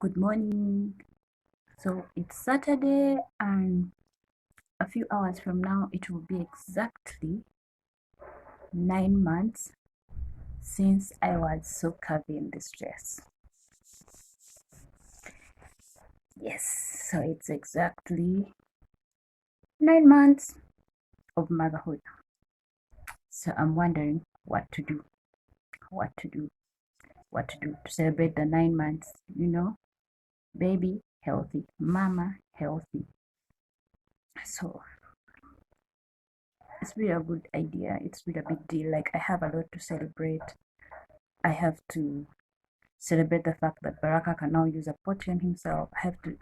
Good morning. So it's Saturday, and a few hours from now, it will be exactly 9 months since I was so curvy in this dress. Yes, so it's exactly 9 months of motherhood. So I'm wondering what to do, what to do, what to do to celebrate the 9 months. Baby healthy, mama healthy. So it's really a good idea. It's really a big deal. Like, I have a lot to celebrate. I have to celebrate the fact that Baraka can now use a potty on himself. I have to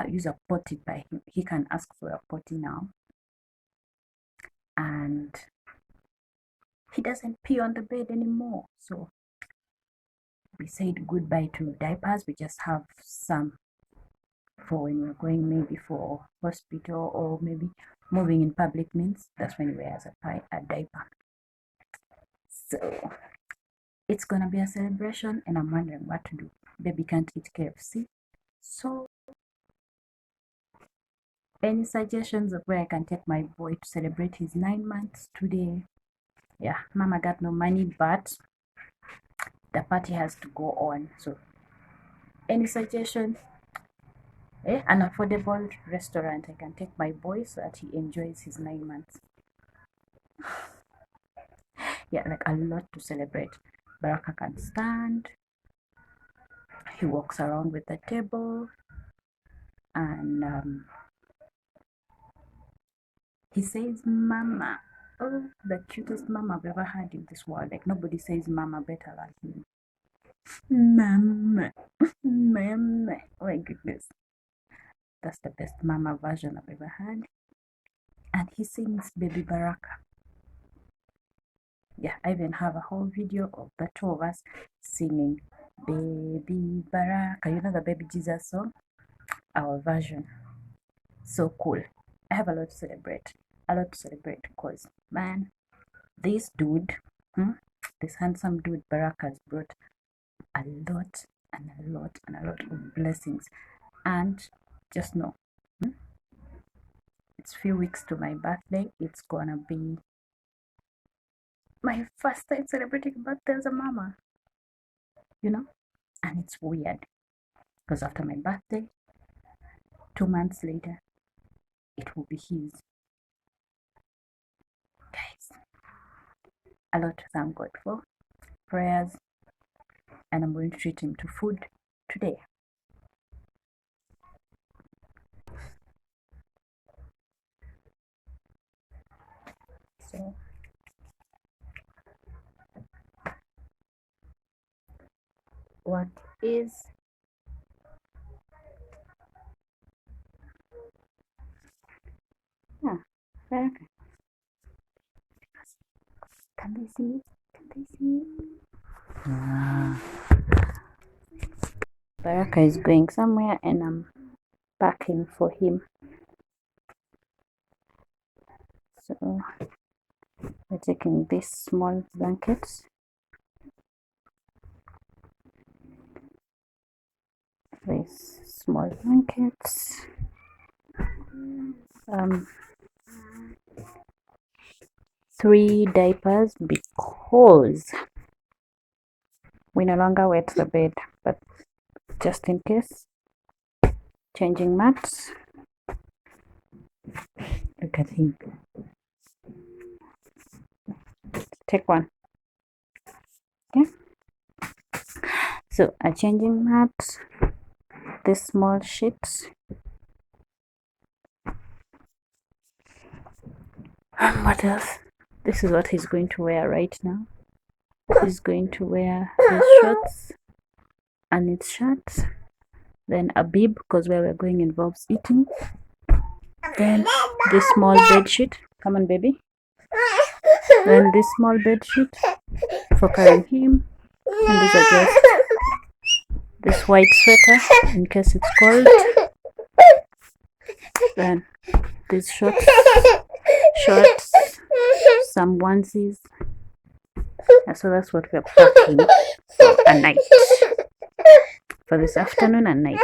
use a potty by him. He can ask for a potty now. And he doesn't pee on the bed anymore. So we said goodbye to diapers. We just have some for when we're going maybe for hospital, or maybe moving in public means that's when he wears a diaper. So it's gonna be a celebration, and I'm wondering what to do. Baby can't eat KFC. So any suggestions of where I can take my boy to celebrate his 9 months today? Yeah, mama got no money, but the party has to go on. So any suggestion? An affordable restaurant I can take my boy so that he enjoys his 9 months. Yeah, like a lot to celebrate. Baraka can stand. He walks around with the table, and he says mama. Oh, the cutest mama I've ever had in this world. Like, nobody says mama better than him. Mama, mama. Oh my goodness. That's the best mama version I've ever had. And he sings Baby Baraka. Yeah, I even have a whole video of the two of us singing Baby Baraka. You know the Baby Jesus song? Our version. So cool. I have a lot to celebrate. A lot to celebrate because, man, this dude, this handsome dude Baraka has brought a lot and a lot and a lot of blessings. And just know, it's few weeks to my birthday. It's gonna be my first time celebrating birthday as a mama, and it's weird because after my birthday, 2 months later, it will be his. Guys, a lot to thank God for, prayers, and I'm going to treat him to food today. So what is Baraka? Can they see me? Can they see me? Baraka is going somewhere, and I'm packing for him. So we're taking these small blankets. These small blankets. 3 diapers because we no longer wet the bed, but just in case, changing mats. Look at him. Take one. Okay. So a changing mat, these small sheets. And what else? This is what he's going to wear right now. He's going to wear his shorts and its shirts, then a bib because where we're going involves eating, then this small bed sheet. Come on, baby. Then this small bed sheet for carrying him, and this address, this white sweater in case it's cold, then these shorts, some onesies. And so that's what we're packing for a night. for this afternoon and night.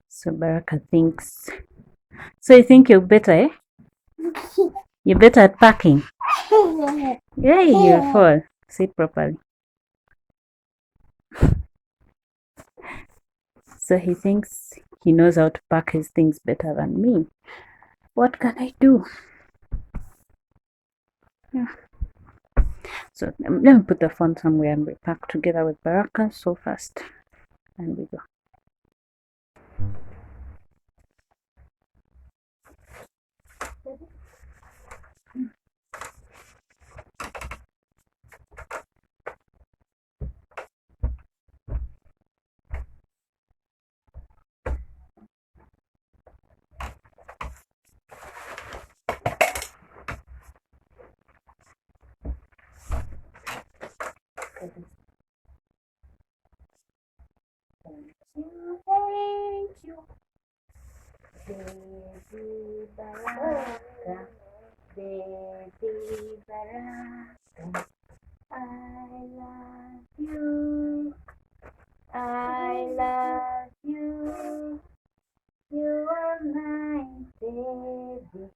So Baraka thinks. So you think you're better, eh? You're better at packing. Yeah, you'll fall. Sit properly. So he thinks he knows how to pack his things better than me. What can I do? Yeah. So let me put the phone somewhere and we pack together with Baraka so fast. And we go. Thank you, baby Baraka, baby Baraka. I love you, I love you. You are my baby,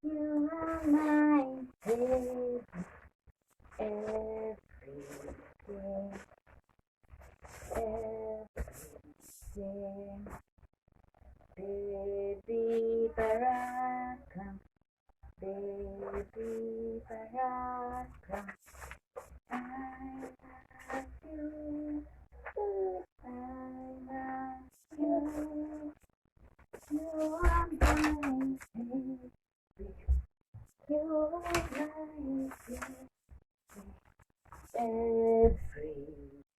you are my baby. Every day, every day. Baby Baraka, baby Baraka, I love you, I love you. You are my baby, you are my baby. Every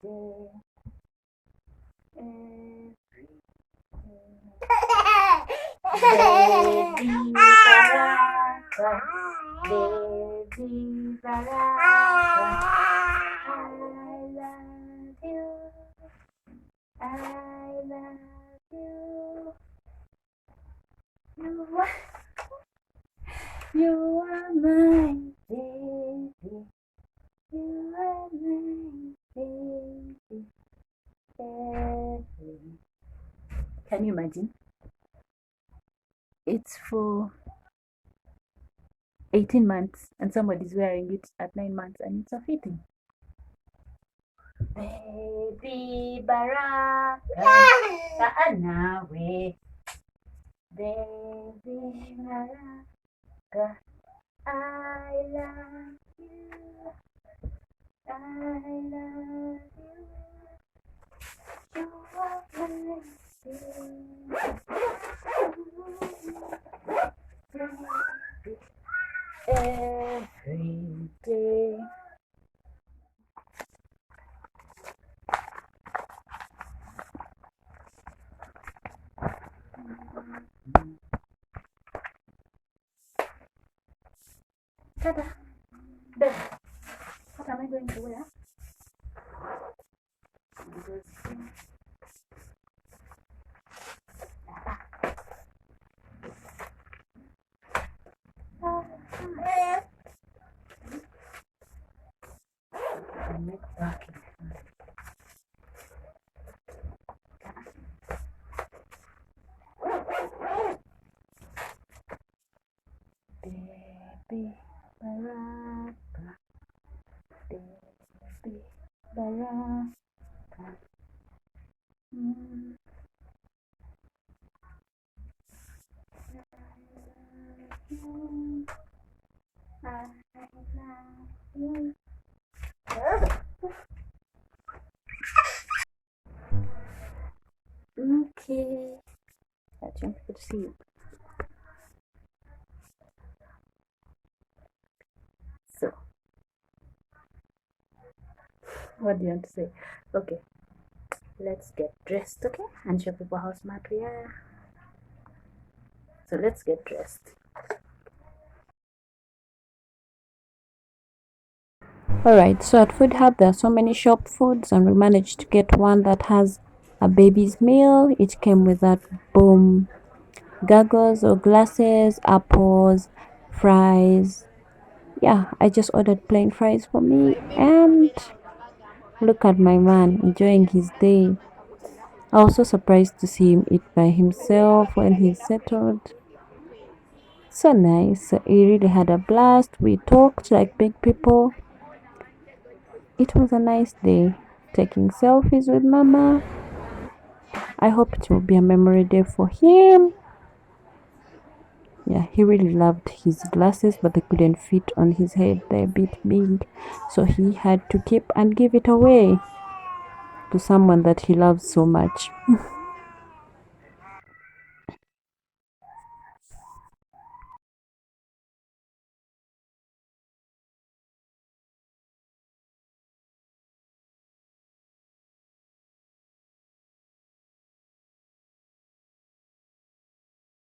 day, every baby Baraka, baby Baraka, I love you, I love you. You are my baby, you are my baby. Every. Can you imagine? It's for 18 months and somebody's wearing it at 9 months and it's a fitting. Baby Baraka, nawe. Baby Baraka, I love you, I love you. You are my baby. Every day. Ta-da! There. What am I going to wear? Baby Baraka, baby Baraka. I love you. Okay. I want people to see you. So, what do you want to say? Okay, let's get dressed, okay? And show people how smart we are. So let's get dressed. Alright, so at Food Hub there are so many shop foods and we managed to get one that has a baby's meal. It came with that boom goggles or glasses, apples, fries. Yeah, I just ordered plain fries for me and Look at my man enjoying his day. I was so surprised to see him eat by himself when he's settled. So nice. He really had a blast. We talked like big people. It was a nice day. Taking selfies with Mama. I hope it will be a memory day for him. Yeah, he really loved his glasses, but they couldn't fit on his head. They're a bit big. So he had to keep and give it away to someone that he loves so much.